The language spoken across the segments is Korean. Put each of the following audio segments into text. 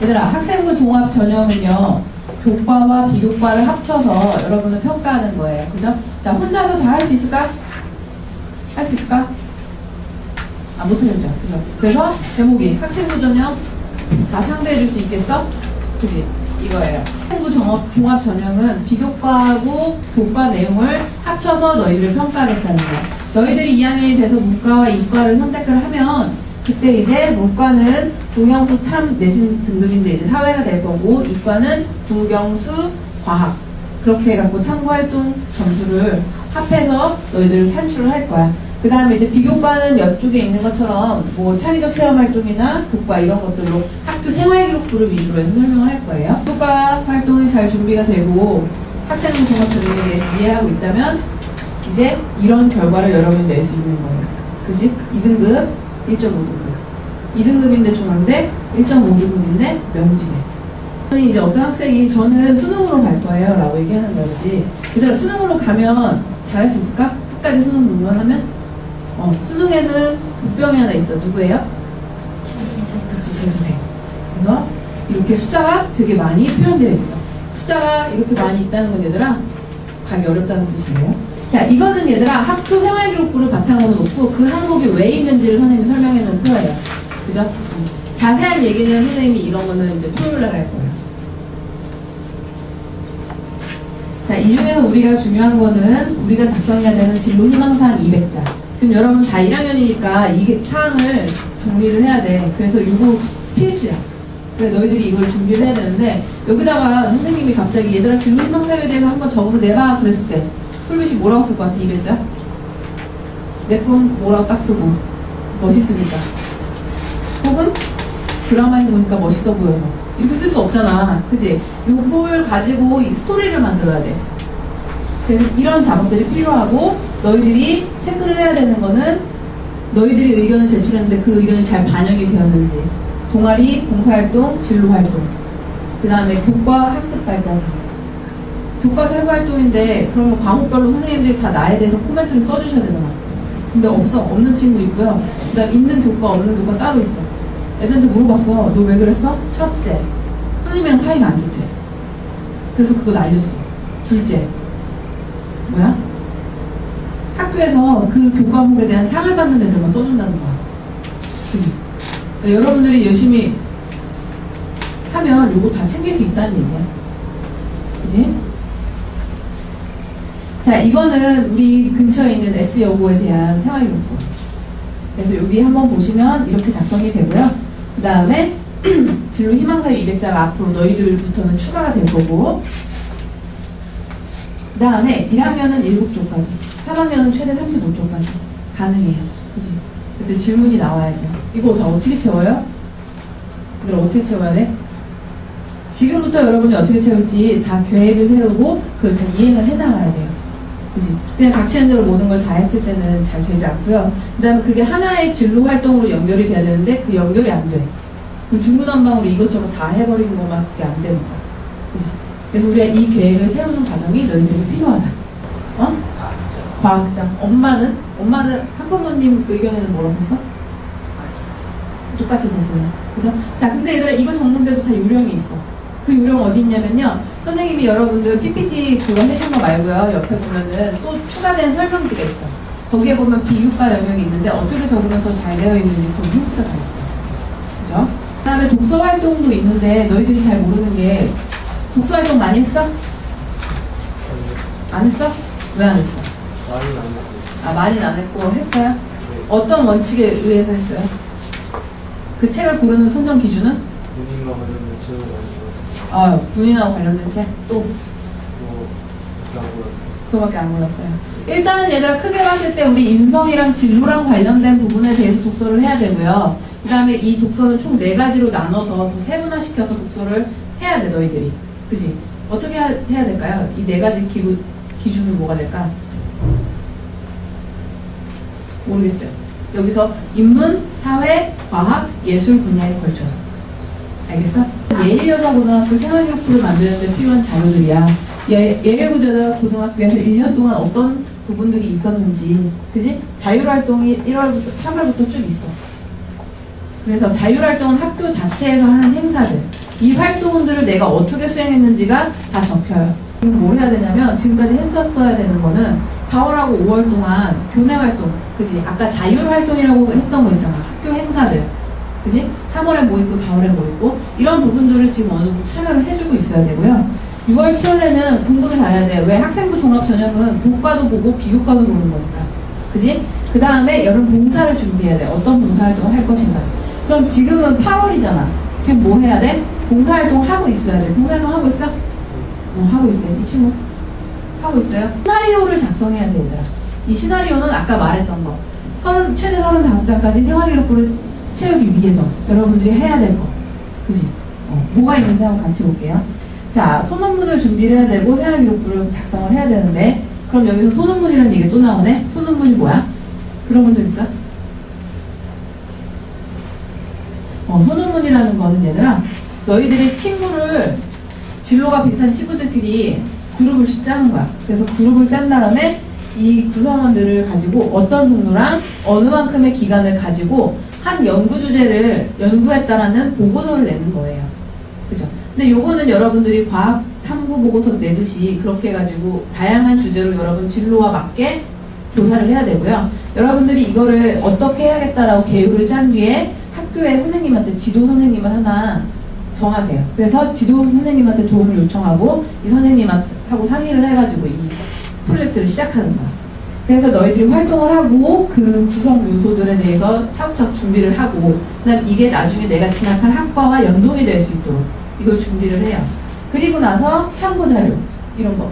얘들아, 학생부 종합 전형은요, 교과와 비교과를 합쳐서 여러분을 평가하는 거예요. 그죠? 자, 혼자서 다 할 수 있을까? 할 수 있을까? 아, 못하겠죠. 그죠? 그래서 제목이 학생부 전형 다 상대해 줄 수 있겠어? 그지? 이거예요. 학생부 종합 전형은 비교과하고 교과 내용을 합쳐서 너희들을 평가하겠다는 거야. 너희들이 2학년이 돼서 문과와 이과를 선택을 하면 그때 이제 문과는 국영수 탐 내신 등급인데 이제 사회가 될 거고, 이과는 국영수 과학 그렇게 해갖고 탐구활동 점수를 합해서 너희들을 산출을 할 거야. 그 다음에 이제 비교과는 이쪽에 있는 것처럼 뭐 창의적 체험활동이나 교과 이런 것들로 학교 생활기록부를 위주로 해서 설명을 할 거예요. 교과 활동이 잘 준비가 되고 학생부 종합전형에 대해서 이해하고 있다면 이제 이런 결과를 여러분이 낼 수 있는 거예요. 그지? 2등급, 1.5등급. 2등급인데 중앙대, 1.5등급인데 명지대. 이제 어떤 학생이 저는 수능으로 갈 거예요 라고 얘기하는 거지. 얘들아, 수능으로 가면 잘할 수 있을까? 끝까지 수능 공부만 하면? 수능에는 복병이 하나 있어. 누구예요? 그치, 재수생. 그래서 이렇게 숫자가 되게 많이 표현되어 있어. 숫자가 이렇게 많이 있다는 건 얘들아 가기 어렵다는 뜻이에요. 자, 이거는 얘들아 학교 생활기록부를 바탕으로 놓고 그 항목이 왜 있는지를 선생님이 설명해 놓은 표예요. 그죠? 자세한 얘기는 선생님이 이런 거는 이제 토요일 날 할 거예요. 자, 이 중에서 우리가 중요한 거는 우리가 작성해야 되는 진로 희망사항 200자. 지금 여러분 다 1학년이니까 이게 사항을 정리를 해야 돼. 그래서 이거 필수야. 그래서 너희들이 이걸 준비를 해야 되는데, 여기다가 선생님이 갑자기 얘들아 진로 희망사항에 대해서 한번 적어서 내봐 그랬을 때 풀빛이 뭐라고 쓸 것 같아? 200자? 내 꿈 뭐라고 딱 쓰고 멋있으니까, 혹은 드라마에서 보니까 멋있어 보여서, 이렇게 쓸 수 없잖아. 그치? 요걸 가지고 이 스토리를 만들어야 돼. 그래서 이런 작업들이 필요하고, 너희들이 체크를 해야 되는 거는 너희들이 의견을 제출했는데 그 의견이 잘 반영이 되었는지, 동아리, 봉사활동, 진로활동, 그 다음에 교과 학습발달, 교과 세부활동인데 그러면 과목별로 선생님들이 다 나에 대해서 코멘트를 써주셔야 되잖아. 근데 없는 친구 있고요. 그 다음 있는 교과 없는 교과 따로 있어. 애들한테 물어봤어. 너 왜 그랬어? 첫째, 선생님이랑 사이가 안 좋대. 그래서 그거 날렸어. 둘째, 뭐야? 학교에서 그 교과목에 대한 상을 받는 애들만 써준다는 거야. 그지? 그러니까 여러분들이 열심히 하면 요거 다 챙길 수 있다는 얘기야. 그지? 자, 이거는 우리 근처에 있는 S여고에 대한 생활기록부. 그래서 여기 한번 보시면 이렇게 작성이 되고요. 그 다음에 진로 희망사유 200자가 앞으로 너희들부터는 추가가 될 거고, 그 다음에 1학년은 7조까지, 3학년은 최대 35조까지 가능해요. 그지? 그때 질문이 나와야죠. 이거 다 어떻게 채워요? 이걸 어떻게 채워야 돼? 지금부터 여러분이 어떻게 채울지 다 계획을 세우고 그걸 다 이행을 해나가야 돼요. 그지? 그냥 닥치는 대로 모든 걸 다 했을 때는 잘 되지 않고요. 그 다음에 그게 하나의 진로 활동으로 연결이 돼야 되는데 그 연결이 안 돼. 그럼 중구난방으로 이것저것 다 해버리는 것만 그게 안 되는 거야. 그지? 그래서 우리가 이 계획을 세우는 과정이 너희들이 필요하다. 과학자. 엄마는 학부모님 의견에는 뭐라고 썼어? 똑같이 썼어요. 그죠? 자, 근데 얘들아 이거 적는데도 다 요령이 있어. 그 요령 어디 있냐면요, 선생님이 여러분들 PPT 그거 해준 거 말고요, 옆에 보면은 또 추가된 설명지가 있어. 거기에 보면 비교과 영역이 있는데 어떻게 적으면 더 잘 되어 있는지 거기 힌트가 다 있어. 그죠? 그 다음에 독서 활동도 있는데 너희들이 잘 모르는 게, 독서 활동 많이 했어? 안 했어? 왜 안 했어? 많이는 안 했어요. 많이는 안 했고 했어요? 어떤 원칙에 의해서 했어요? 그 책을 고르는 선정 기준은? 군인과 관련된 책을 많이 골랐어요. 군인하고 관련된 책? 또? 그거 안 골랐어요. 그거밖에 안 골랐어요. 일단은 얘들아 크게 봤을 때 우리 인성이랑 진로랑 관련된 부분에 대해서 독서를 해야 되고요. 그 다음에 이 독서는 총 4가지로 나눠서 더 세분화시켜서 독서를 해야 돼, 너희들이. 그치? 어떻게 해야 될까요? 이 4가지 기준은 뭐가 될까? 모르겠어요. 여기서 인문, 사회, 과학, 예술 분야에 걸쳐서. 알겠어? 예일여자고등학교 생활기록부를 만드는 데 필요한 자료들이야. 예일여자고등학교에서 1년 동안 어떤 부분들이 있었는지, 그지? 자율활동이 1월부터 3월부터 쭉 있어. 그래서 자율활동은 학교 자체에서 하는 행사들, 활동들을 내가 어떻게 수행했는지가 다 적혀요. 지금 뭘 해야 되냐면 지금까지 했었어야 되는 거는 4월하고 5월 동안 교내 활동, 그지? 아까 자율 활동이라고 했던 거 있잖아. 학교 행사들, 그지? 3월에 뭐 있고 4월에 뭐 있고 이런 부분들을 지금 어느 정도 참여를 해주고 있어야 되고요. 6월, 7월에는 공부를 잘해야 돼. 왜? 학생부 종합 전형은 교과도 보고 비교과도 보는 거니까, 그지? 그 다음에 여름 봉사를 준비해야 돼. 어떤 봉사활동을 할 것인가. 그럼 지금은 8월이잖아. 지금 뭐 해야 돼? 봉사활동 하고 있어야 돼. 봉사활동 하고 있어? 하고 있대. 이 친구 하고 있어요. 시나리오를 작성해야 돼, 얘들아. 이 시나리오는 아까 말했던 거. 최대 35장까지 생활기록부를 채우기 위해서 여러분들이 해야 될 거. 그지? 뭐가 있는지 한번 같이 볼게요. 자, 소논문을 준비를 해야 되고 생활기록부를 작성을 해야 되는데, 그럼 여기서 소논문이라는 얘기 또 나오네? 소논문이 뭐야? 들어본 적 있어? 소논문이라는 거는 얘들아, 너희들이 친구를, 진로가 비슷한 친구들끼리 그룹을 짜는 거야. 그래서 그룹을 짠 다음에 이 구성원들을 가지고 어떤 동료랑 어느 만큼의 기간을 가지고 한 연구 주제를 연구했다라는 보고서를 내는 거예요. 그죠? 근데 요거는 여러분들이 과학 탐구 보고서 내듯이 그렇게 해가지고 다양한 주제로 여러분 진로와 맞게 조사를 해야 되고요. 여러분들이 이거를 어떻게 해야겠다라고 계획을 짠 뒤에 학교의 선생님한테 지도 선생님을 하나 정하세요. 그래서 지도 선생님한테 도움을 요청하고 이 선생님하고 상의를 해가지고 이 프로젝트를 시작하는 거야. 그래서 너희들이 활동을 하고 그 구성 요소들에 대해서 차곡차곡 준비를 하고 그다음 이게 나중에 내가 진학한 학과와 연동이 될 수 있도록 이걸 준비를 해요. 그리고 나서 참고자료 이런 거.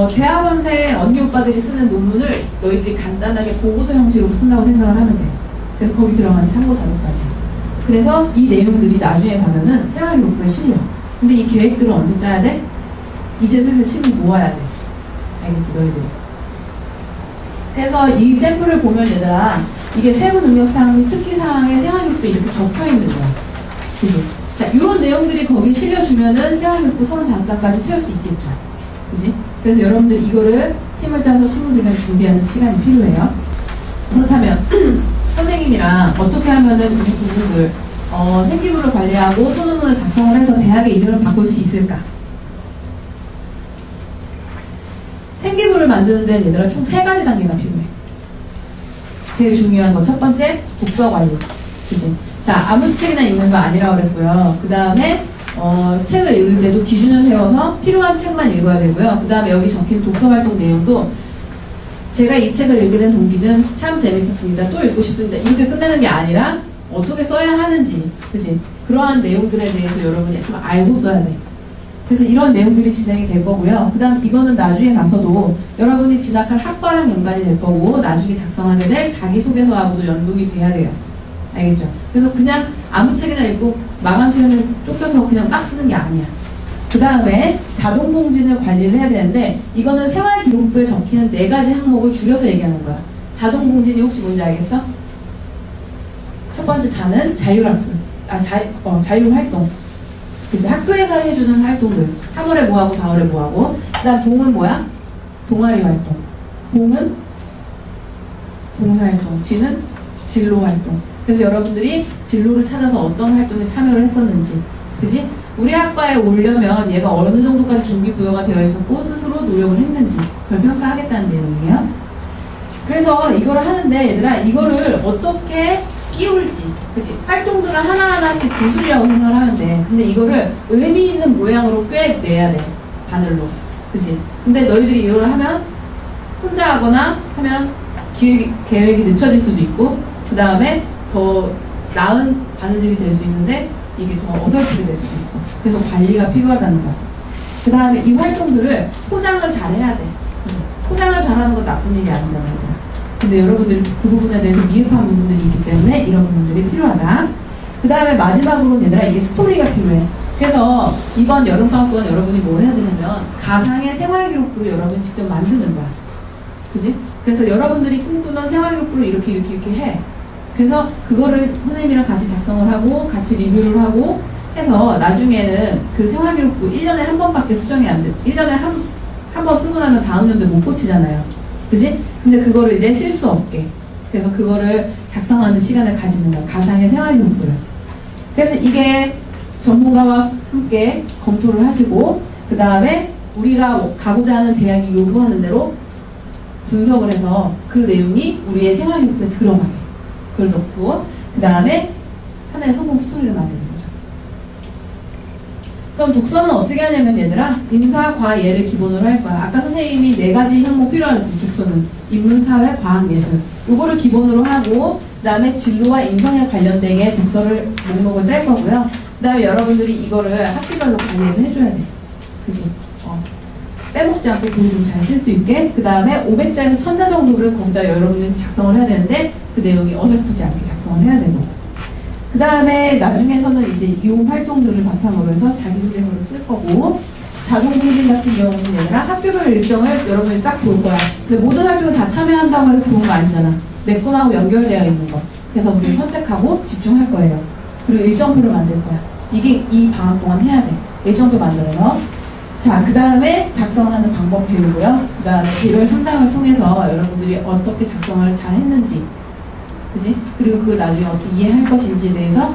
대학원생 언니 오빠들이 쓰는 논문을 너희들이 간단하게 보고서 형식으로 쓴다고 생각을 하면 돼. 그래서 거기 들어가는 참고자료까지. 그래서 이 내용들이 나중에 가면은 생활기록부에 실려. 근데 이 계획들을 언제 짜야 돼? 이제 슬슬 친구 모아야 돼. 알겠지, 너희들이. 그래서 이 샘플을 보면 얘들아, 이게 세부 능력사항 및 특기사항에 생활기록부에 이렇게 적혀있는 거야. 그치? 자, 이런 내용들이 거기 실려주면은 생활기록부 35장까지 채울 수 있겠죠. 그치? 그래서 여러분들 이거를 팀을 짜서 친구들이랑 준비하는 시간이 필요해요. 그렇다면 선생님이랑 어떻게 하면은 이 부분들 생기부를 관리하고 소논문을 작성을 해서 대학의 이름을 바꿀 수 있을까? 생기부를 만드는 데는 얘들아 총 3가지 단계가 필요해. 제일 중요한 거 첫 번째 독서 관리. 그치? 자, 아무 책이나 읽는 거 아니라고 그랬고요. 그 다음에 책을 읽을 때도 기준을 세워서 필요한 책만 읽어야 되고요. 그 다음에 여기 적힌 독서 활동 내용도 제가 이 책을 읽게 된 동기는 참 재밌었습니다. 또 읽고 싶습니다. 이렇게 끝내는 게 아니라 어떻게 써야 하는지, 그치? 그러한 내용들에 대해서 여러분이 좀 알고 써야 돼. 그래서 이런 내용들이 진행이 될 거고요. 그 다음 이거는 나중에 가서도 여러분이 진학할 학과랑 연관이 될 거고 나중에 작성하게 될 자기소개서하고도 연동이 돼야 돼요. 알겠죠? 그래서 그냥 아무 책이나 읽고 마감 시간을 쫓겨서 그냥 막 쓰는 게 아니야. 그 다음에 자동공지는 관리를 해야 되는데 이거는 생활기록부에 적히는 4가지 항목을 줄여서 얘기하는 거야. 자동공지는 혹시 뭔지 알겠어? 첫 번째 자는 자율학습, 자율활동. 그래서 학교에서 해주는 활동들. 3월에 뭐하고 4월에 뭐하고. 그 다음 동은 뭐야? 동아리 활동. 봉은 봉사활동. 지는 진로활동. 그래서 여러분들이 진로를 찾아서 어떤 활동에 참여를 했었는지. 그지? 우리 학과에 오려면 얘가 어느 정도까지 동기부여가 되어 있었고 스스로 노력을 했는지 그걸 평가하겠다는 내용이에요. 그래서 이거를 하는데 얘들아 이거를 어떻게 끼울지, 그치? 활동들을 하나하나씩 기술이라고 생각을 하면 돼. 근데 이거를 의미 있는 모양으로 꿰내야 돼. 바늘로. 그치? 근데 너희들이 이거를 하면 혼자 하거나 하면 계획이 늦춰질 수도 있고 그 다음에 더 나은 바느질이 될 수 있는데 이게 더 어설프게 될 수도 있고 그래서 관리가 필요하다는 거. 그 다음에 이 활동들을 포장을 잘 해야 돼. 포장을 잘하는 건 나쁜 일이 아니잖아요. 근데 여러분들이 그 부분에 대해서 미흡한 부분들이 있기 때문에 이런 부분들이 필요하다. 그 다음에 마지막으로 얘들아 이게 스토리가 필요해. 그래서 이번 여름방학 동안 여러분이 뭘 해야 되냐면 가상의 생활기록부를 여러분이 직접 만드는 거야. 그지? 그래서 여러분들이 꿈꾸는 생활기록부를 이렇게 해. 그래서 그거를 선생님이랑 같이 작성을 하고 같이 리뷰를 하고 해서 나중에는 그 생활기록부 1년에 한 번밖에 수정이 안 돼. 1년에 한 번 쓰고 나면 다음 연도에 못 고치잖아요. 그지? 근데 그거를 이제 실수 없게. 그래서 그거를 작성하는 시간을 가지는 거야. 가상의 생활기록부를. 그래서 이게 전문가와 함께 검토를 하시고 그 다음에 우리가 가고자 하는 대학이 요구하는 대로 분석을 해서 그 내용이 우리의 생활기록부에 들어가게 그걸 넣고 그 다음에 하나의 성공 스토리를 만드는 거죠. 그럼 독서는 어떻게 하냐면 얘들아 인사, 과, 예를 기본으로 할 거야. 아까 선생님이 4가지 항목 필요하는데 독서는 인문, 사회, 과학, 예술 요거를 기본으로 하고 그 다음에 진로와 인성에 관련된 독서를 목록을 짤 거고요. 그 다음에 여러분들이 이거를 학기별로 관리를 해줘야 돼. 그치? 빼먹지 않고 공부 잘 쓸 수 있게 그 다음에 500자에서 1000자 정도를 거기다 여러분들이 작성을 해야 되는데 그 내용이 어설프지 않게 작성을 해야 되고 그 다음에 나중에서는 이제 이 활동들을 바탕으로 해서 자기소개서를 쓸 거고 자동공진 같은 경우는 얘들아 학교별 일정을 여러분이 싹 볼 거야. 근데 모든 활동에 다 참여한다고 해서 좋은 거 아니잖아. 내 꿈하고 연결되어 있는 거. 그래서 우리 선택하고 집중할 거예요. 그리고 일정표를 만들 거야. 이게 이 방학 동안 해야 돼. 일정표 만들어서. 자, 그 다음에 작성하는 방법 배우고요. 그 다음에 개별 상담을 통해서 여러분들이 어떻게 작성을 잘 했는지, 그지? 그리고 그걸 나중에 어떻게 이해할 것인지에 대해서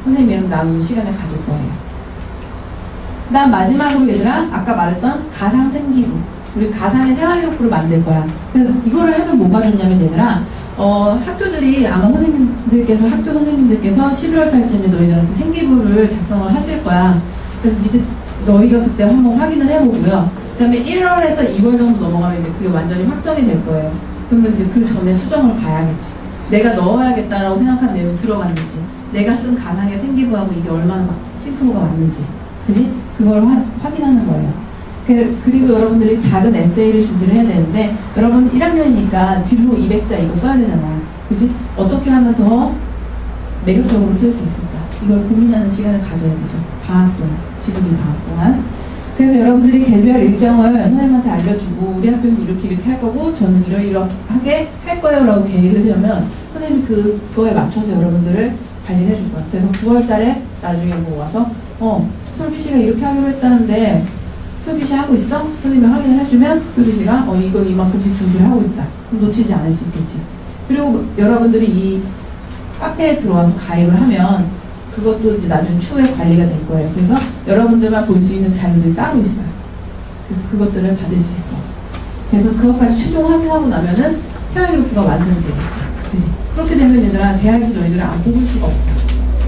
선생님이랑 나누는 시간을 가질 거예요. 그 다음 마지막으로 얘들아, 아까 말했던 가상 생기부. 우리 가상의 생활기록부를 만들 거야. 그래서 이거를 하면 뭐가 좋냐면 얘들아, 학교들이 아마 선생님들께서, 학교 선생님들께서 11월 달쯤에 너희들한테 생기부를 작성을 하실 거야. 그래서 너희가 그때 한번 확인을 해보고요. 그 다음에 1월에서 2월 정도 넘어가면 이제 그게 완전히 확정이 될 거예요. 그러면 이제 그 전에 수정을 봐야겠지. 내가 넣어야겠다라고 생각한 내용이 들어갔는지, 내가 쓴 가상의 생기부하고 이게 얼마나 싱크로가 맞는지, 그지? 그걸 확인하는 거예요. 그리고 여러분들이 작은 에세이를 준비를 해야 되는데, 여러분 1학년이니까 진로 200자 이거 써야 되잖아. 그지? 어떻게 하면 더 매력적으로 쓸 수 있을까? 이걸 고민하는 시간을 가져야 되죠. 방학 동안, 지금 이 방학 동안. 그래서 여러분들이 개별 일정을 선생님한테 알려주고 우리 학교에서 이렇게 할 거고 저는 이러이러하게 할 거예요 라고 계획을 세우면 선생님이 그거에 맞춰서 여러분들을 관리를 해줄 거예요. 그래서 9월 달에 나중에 뭐 와서 솔비 씨가 이렇게 하기로 했다는데 솔비 씨 하고 있어? 선생님이 확인을 해주면 솔비 씨가 이거 이만큼씩 준비를 하고 있다. 그럼 놓치지 않을 수 있겠지. 그리고 여러분들이 이 카페에 들어와서 가입을 하면 그것도 이제 나중에 추후에 관리가 될 거예요. 그래서 여러분들만 볼 수 있는 자료들이 따로 있어요. 그래서 그것들을 받을 수 있어. 그래서 그것까지 최종 확인하고 나면은 생활기록부가 완성이 되겠지. 그치? 그렇게 되면 얘들아, 대학이 너희들을 안 뽑을 수가 없다.